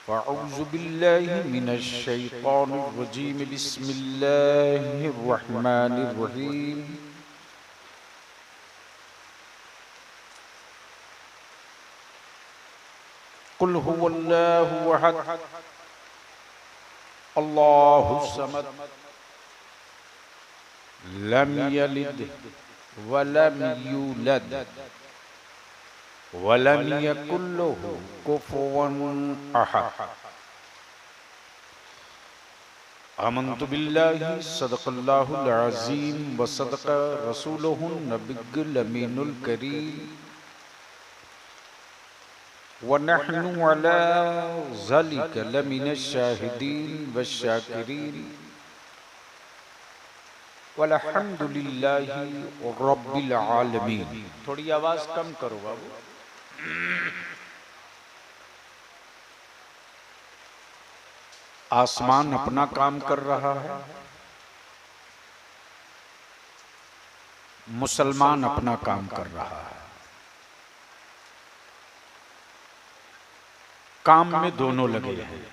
अऊज़ु बिल्लाहि मिनश शैतानिर रजीम बिस्मिल्लाहिर रहमानिर रहीम। कुल हुवल्लाहु अहद अल्लाहुस समद लम यलिद वलम यूलद वलम यकुल लहू कुफुवन अहद। आमन्तु बिल्लाहि सदक़ल्लाहुल अज़ीम व सदक़ रसूलुहुन नबियुल अमीनुल करीम व नहनु अला ज़ालिका लमिनश शाहिदीन वश्शाकिरीन वल्हम्दुलिल्लाहि रब्बिल आलमीन। थोड़ी आवाज कम करो बाबू। आसमान अपना काम कर रहा है, मुसलमान अपना काम कर रहा है। काम में दोनों लगे हैं।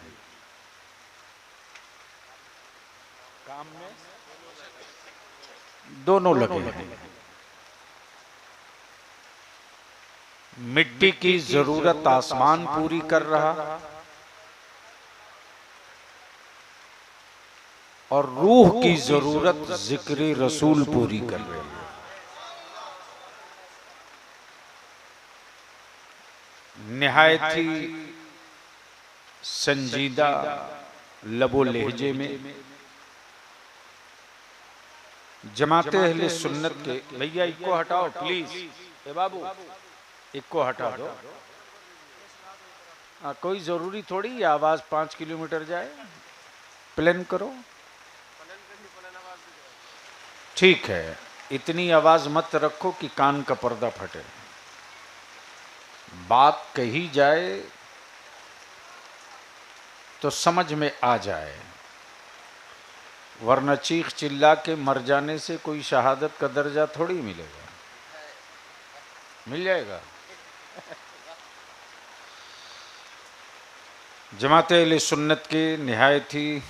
काम में दोनों लगे हैं। मिट्टी की जरूरत आसमान पूरी कर रहा और रूह की जरूरत जिक्र रसूल पूरी कर रही है। निहायत ही संजीदा लबो लहजे में जमाते अहले सुन्नत के, भैया इको हटाओ प्लीज, ए बाबू इको हटा दो। कोई जरूरी थोड़ी आवाज 5 किलोमीटर जाए, प्लान करो। ठीक है, इतनी आवाज मत रखो कि कान का पर्दा फटे। बात कही जाए तो समझ में आ जाए, वरना चीख चिल्ला के मर जाने से कोई शहादत का दर्जा थोड़ी मिलेगा। मिल जाएगा। जमाते अहले सुन्नत के निहायत ही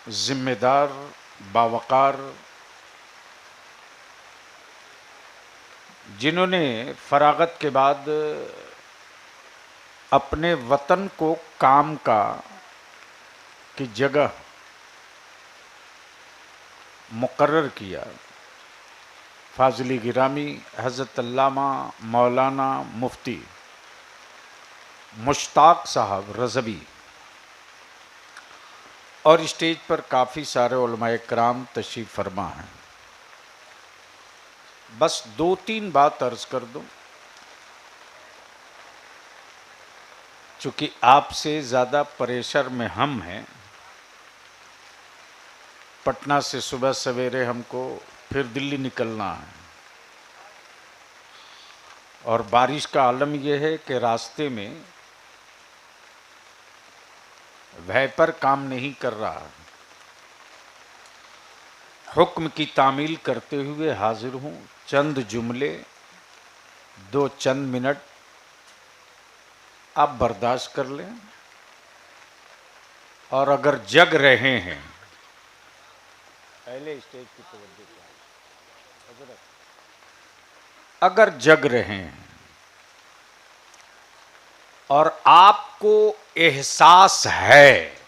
जिम्मेदार, बावकार, जिन्होंने फरागत के बाद अपने वतन को काम की जगह मुकर्रर किया, फाजिल गिरामी हज़रत अल्लामा मौलाना मुफ्ती मुश्ताक साहब रज़वी, और स्टेज पर काफ़ी सारे उलमाए कराम तशरीफ़ फरमा हैं। बस 2-3 बात अर्ज कर दूं, चूँकि आपसे ज़्यादा प्रेशर में हम हैं। पटना से सुबह सवेरे हमको फिर दिल्ली निकलना है और बारिश का आलम यह है कि रास्ते में वैपर काम नहीं कर रहा। हुक्म की तामील करते हुए हाजिर हूँ। चंद जुमले, 2 चंद मिनट आप बर्दाश्त कर लें, और अगर जग रहे हैं, पहले स्टेज की तवज्जो चाहिए, अगर जग रहे हैं और आपको एहसास है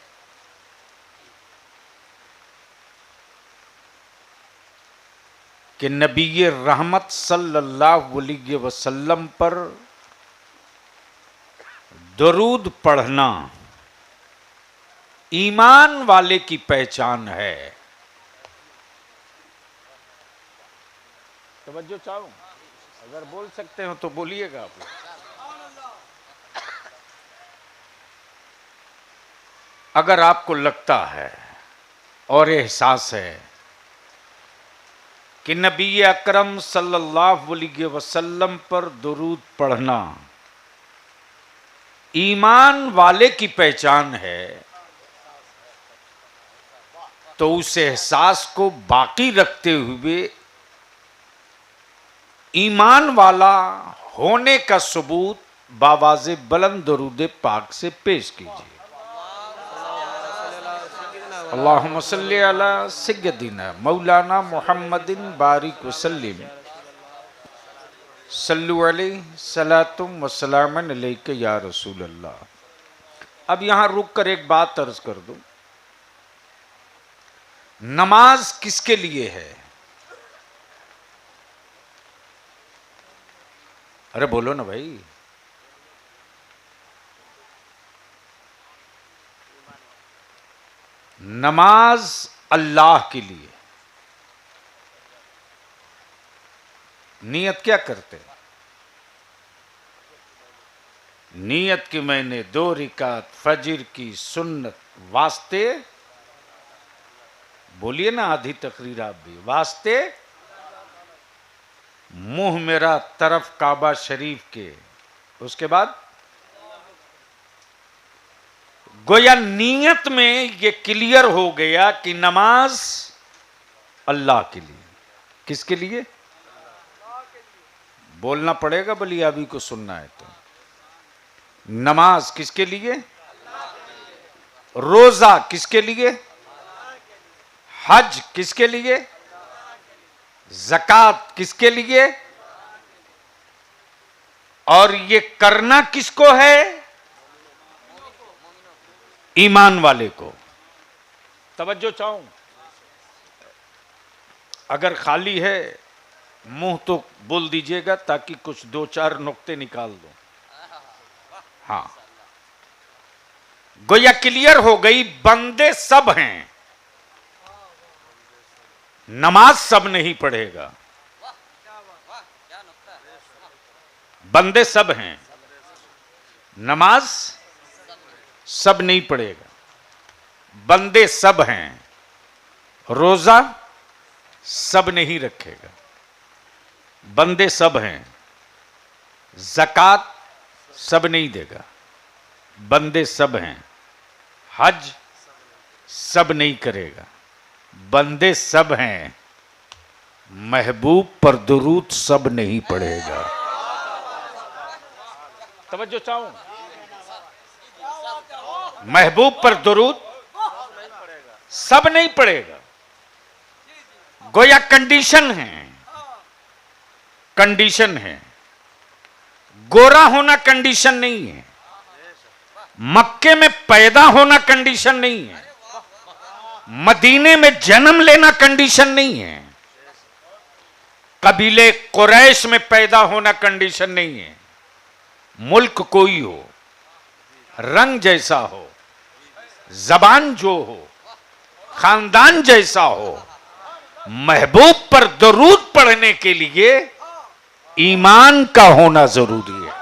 कि नबी रहमत सल्लल्लाहु अलैहि वसल्लम पर दरूद पढ़ना ईमान वाले की पहचान है। तवज्जो चाहूं, अगर बोल सकते हो तो बोलिएगा आप। अगर आपको लगता है और एहसास है कि नबी अकरम सल्लल्लाहु अलैहि वसल्लम पर दुरूद पढ़ना ईमान वाले की पहचान है, तो उस एहसास को बाकी रखते हुए ईमान वाला होने का सबूत बावाज़े बुलंद दरूद पाक से पेश कीजिए। अल्लाहुम्मा सल्ली अला सय्यदिना मौलाना मुहम्मदिन बारिक वसल्लिम सल्लु अलैहि सलातुम व सलामन अलैका या रसूल अल्लाह। अब यहां रुक कर एक बात अर्ज कर दूं, नमाज किसके लिए है? अरे बोलो ना भाई। नमाज अल्लाह के लिए। नियत क्या करते? नियत की मैंने 2 रिकात फजर की सुन्नत वास्ते, बोलिए ना आधी तकरीर आप भी, वास्ते मुंह मेरा तरफ काबा शरीफ के। उसके बाद गोया नीयत में ये क्लियर हो गया कि नमाज अल्लाह के लिए। किसके लिए? बोलना पड़ेगा, बलिया अभी को सुनना है तो। नमाज किसके लिए? रोजा किसके लिए? हज किसके लिए? ज़कात किसके लिए? और ये करना किसको है? ईमान वाले को। तवज्जो चाहूं, अगर खाली है मुंह तो बोल दीजिएगा ताकि कुछ 2-4 नुक्ते निकाल दो। हाँ, गोया क्लियर हो गई, बंदे सब हैं, नमाज सब नहीं पढ़ेगा। बंदे सब हैं, नमाज सब नहीं पढ़ेगा। बंदे सब हैं, रोजा सब नहीं रखेगा। बंदे सब हैं, ज़कात सब नहीं देगा। बंदे सब हैं, हज सब नहीं करेगा। बंदे सब हैं, महबूब पर दुरूद सब नहीं पढ़ेगा। तवज्जो चाहूं, महबूब पर दुरूद सब नहीं पढ़ेगा। गोया कंडीशन है, कंडीशन है। गोरा होना कंडीशन नहीं है, मक्के में पैदा होना कंडीशन नहीं है, मदीने में जन्म लेना कंडीशन नहीं है, कबीले कुरैश में पैदा होना कंडीशन नहीं है। मुल्क कोई हो, रंग जैसा हो, जबान जो हो, खानदान जैसा हो, महबूब पर दरूद पढ़ने के लिए ईमान का होना जरूरी है।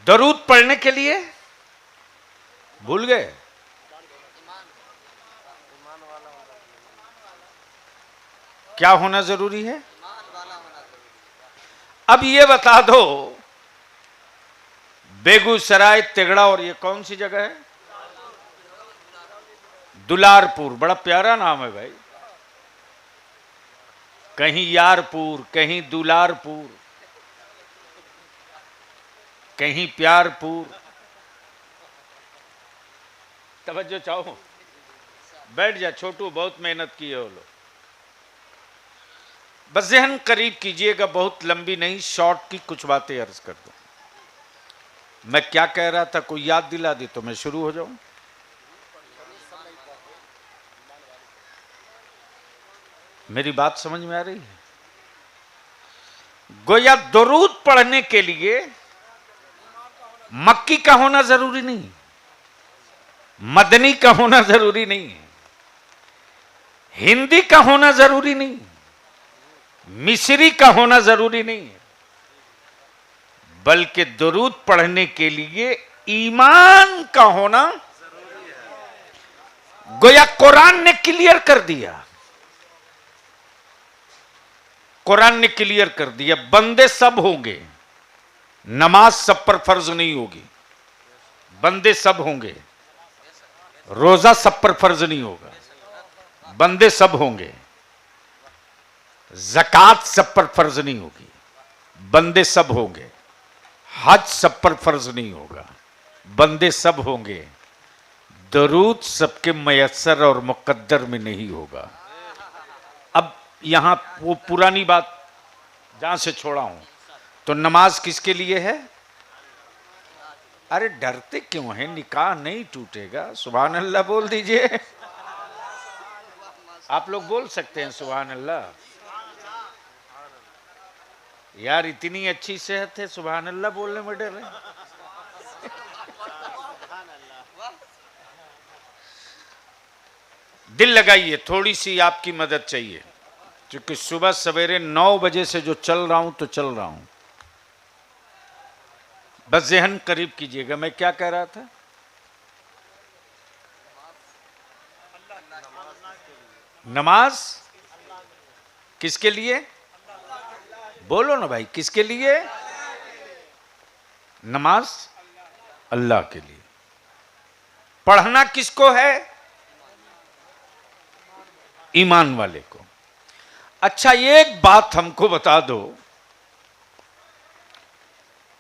दरूद पढ़ने के लिए भूल गए? क्या होना जरूरी है? अब ये बता दो, बेगूसराय, तिगड़ा और ये कौन सी जगह है? दुलारपुर। बड़ा प्यारा नाम है भाई। कहीं यारपुर, कहीं दुलारपुर, कहीं प्यारपुर। तवज्जो चाहो, बैठ जा छोटू, बहुत मेहनत की है वो लोग। बस ज़हन करीब कीजिएगा, बहुत लंबी नहीं, शॉर्ट की कुछ बातें अर्ज कर दूं। मैं क्या कह रहा था, कोई याद दिला दी तो मैं शुरू हो जाऊं। मेरी बात समझ में आ रही है? गोया दुरूद पढ़ने के लिए मक्की का होना जरूरी नहीं, मदनी का होना जरूरी नहीं है, हिंदी का होना जरूरी नहीं, मिस्री का होना जरूरी नहीं है, बल्कि दुरूद पढ़ने के लिए ईमान का होना जरूरी है। गोया कुरान ने क्लियर कर दिया, कुरान ने क्लियर कर दिया, बंदे सब होंगे, नमाज सब पर फर्ज नहीं होगी। बंदे सब होंगे, रोजा सब पर फर्ज नहीं होगा। बंदे सब होंगे, ज़कात सब पर फर्ज नहीं होगी, बंदे सब होंगे, हज सब पर फर्ज नहीं होगा, बंदे सब होंगे, दरूद सबके मयस्सर और मुकद्दर में नहीं होगा। अब यहां वो पुरानी बात जहां से छोड़ा हूं, तो नमाज किसके लिए है? अरे डरते क्यों हैं? निकाह नहीं टूटेगा। सुभान अल्लाह बोल दीजिए। आप लोग बोल सकते हैं सुभान अल्लाह। यार इतनी अच्छी सेहत है, सुभान अल्लाह बोलने में डर है। दिल लगाइए, थोड़ी सी आपकी मदद चाहिए, क्योंकि सुबह सवेरे 9 बजे से जो चल रहा हूं तो चल रहा हूं। बस ज़हन करीब कीजिएगा। मैं क्या कह रहा था? नमाज किसके लिए? बोलो ना भाई, किसके लिए? नमाज अल्लाह के लिए। पढ़ना किसको है? ईमान वाले को। अच्छा, एक बात हमको बता दो,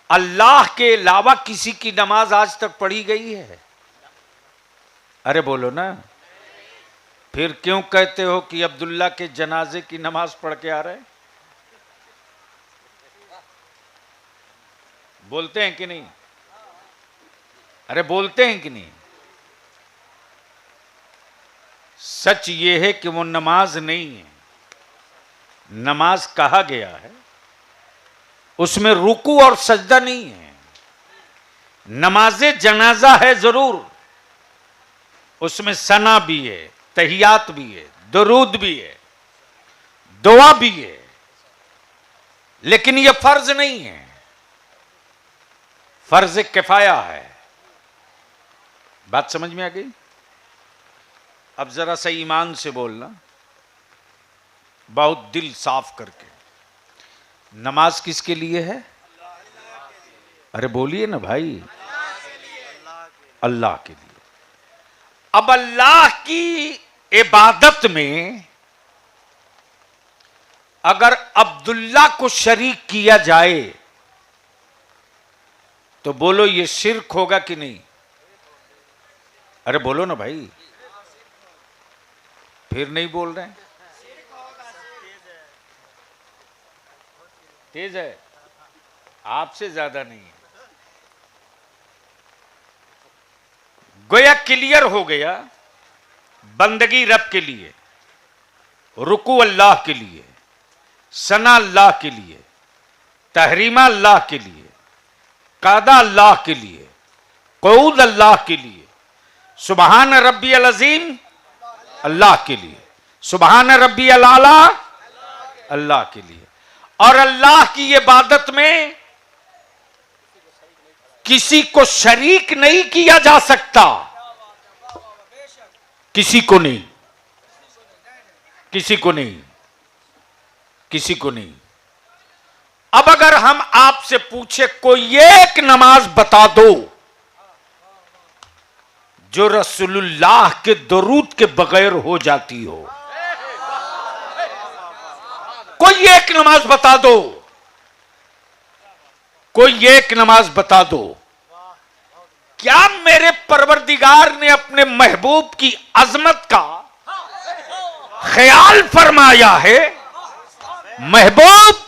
अल्लाह के अलावा किसी की नमाज आज तक पढ़ी गई है? अरे बोलो ना। फिर क्यों कहते हो कि अब्दुल्ला के जनाजे की नमाज पढ़ के आ रहे? बोलते हैं कि नहीं? अरे बोलते हैं कि नहीं? सच ये है कि वो नमाज नहीं है। नमाज कहा गया है, उसमें रुकू और सजदा नहीं है। नमाजे जनाजा है जरूर, उसमें सना भी है, तहियात भी है, दरूद भी है, दुआ भी है, लेकिन यह फर्ज नहीं है, फर्ज किफाया है। बात समझ में आ गई? अब जरा सा ईमान से बोलना, बहुत दिल साफ करके। नमाज किसके लिए है? अरे बोलिए ना भाई। अल्लाह के लिए। अब अल्लाह की इबादत में अगर अब्दुल्ला को शरीक किया जाए तो बोलो ये शिर्क होगा कि नहीं? अरे बोलो ना भाई। फिर नहीं बोल रहे हैं। तेज है, आपसे ज्यादा नहीं है। गोया क्लियर हो गया, बंदगी रब के लिए, रुकू अल्लाह के लिए, सना अल्लाह के लिए, तहरीमा अल्लाह के लिए, कादा अल्लाह के लिए, कऊद अल्लाह के लिए, सुबहान रब्बी अल अज़ीम अल्लाह के लिए, सुबहान रब्बी अल आला अल्लाह के लिए। और अल्लाह की इबादत में किसी को शरीक नहीं किया जा सकता। किसी को नहीं, किसी को नहीं, किसी को नहीं। अब अगर हम आपसे पूछे कोई एक नमाज बता दो जो रसूलुल्लाह के दरूद के बगैर हो जाती हो, कोई एक नमाज बता दो, कोई एक नमाज बता दो। क्या मेरे परवरदिगार ने अपने महबूब की अजमत का ख्याल फरमाया है? महबूब,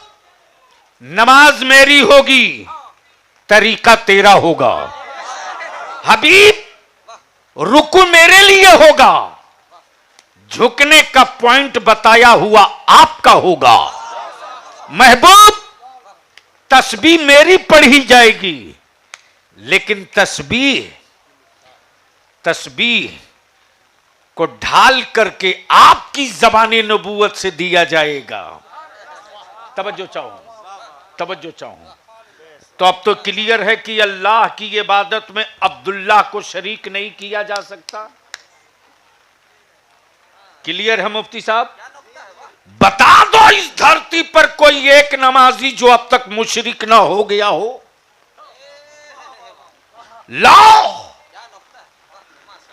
नमाज मेरी होगी, तरीका तेरा होगा। हबीब, रुकू मेरे लिए होगा, झुकने का पॉइंट बताया हुआ आपका होगा। महबूब, तस्बीह मेरी पढ़ी जाएगी, लेकिन तस्बीह को ढाल करके आपकी ज़बाने नबूवत से दिया जाएगा। तवज्जो चाहूं। तो अब तो क्लियर है कि अल्लाह की इबादत में अब्दुल्लाह को शरीक नहीं किया जा सकता। क्लियर है मुफ्ती साहब? बता दो इस धरती पर कोई एक नमाजी जो अब तक मुशरिक ना हो गया हो। लाओ।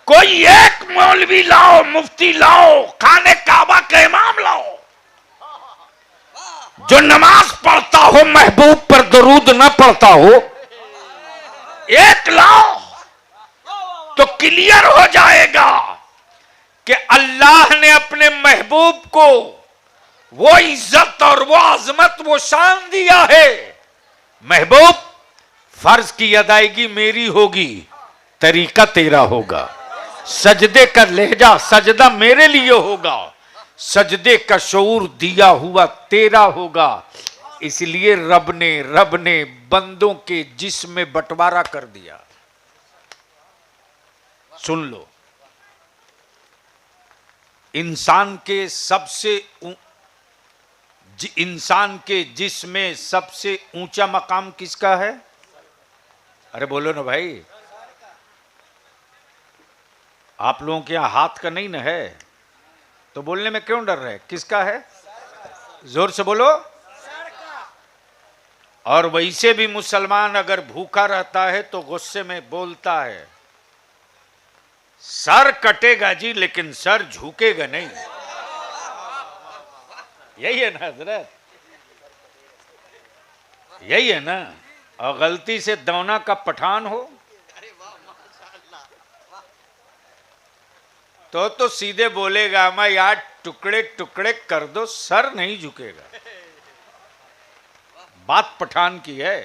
कोई एक मौलवी लाओ, मुफ्ती लाओ, खाने काबा का इमाम लाओ, जो नमाज पढ़ता हो, महबूब पर दरूद न पढ़ता हो, एक लाओ तो क्लियर हो जाएगा कि अल्लाह ने अपने महबूब को वो इज्जत और वो अजमत, वो शान दिया है। महबूब, फर्ज की अदायगी मेरी होगी, तरीका तेरा होगा। सजदे का लहजा, सजदा मेरे लिए होगा, सजदे का शऊर दिया हुआ तेरा होगा। इसलिए रब ने बंदों के जिस्म में बंटवारा कर दिया। सुन लो, इंसान के जिस्म में सबसे ऊंचा मकाम किसका है? अरे बोलो ना भाई, आप लोगों के यहां हाथ का नहीं ना है तो बोलने में क्यों डर रहे? किसका है? जोर से बोलो। और वैसे भी मुसलमान अगर भूखा रहता है तो गुस्से में बोलता है, सर कटेगा जी लेकिन सर झुकेगा नहीं। यही है ना हजरत, यही है ना। और गलती से दौना का पठान हो तो सीधे बोलेगा, मैं यार टुकड़े टुकड़े कर दो, सर नहीं झुकेगा। बात पठान की है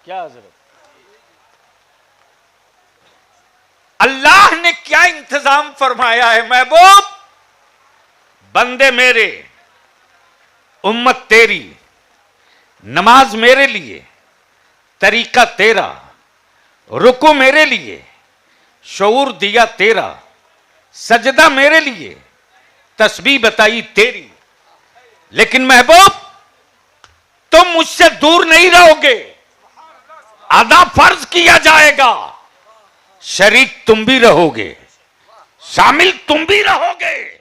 क्या हजरत? अल्लाह ने क्या इंतजाम फरमाया है? महबूब, बंदे मेरे, उम्मत तेरी, नमाज मेरे लिए, तरीका तेरा, रुकू मेरे लिए, शऊर दिया तेरा, सजदा मेरे लिए, तस्बीह बताई तेरी। लेकिन महबूब, तुम मुझसे दूर नहीं रहोगे, अदा फर्ज किया जाएगा, शरीक तुम भी रहोगे, शामिल तुम भी रहोगे।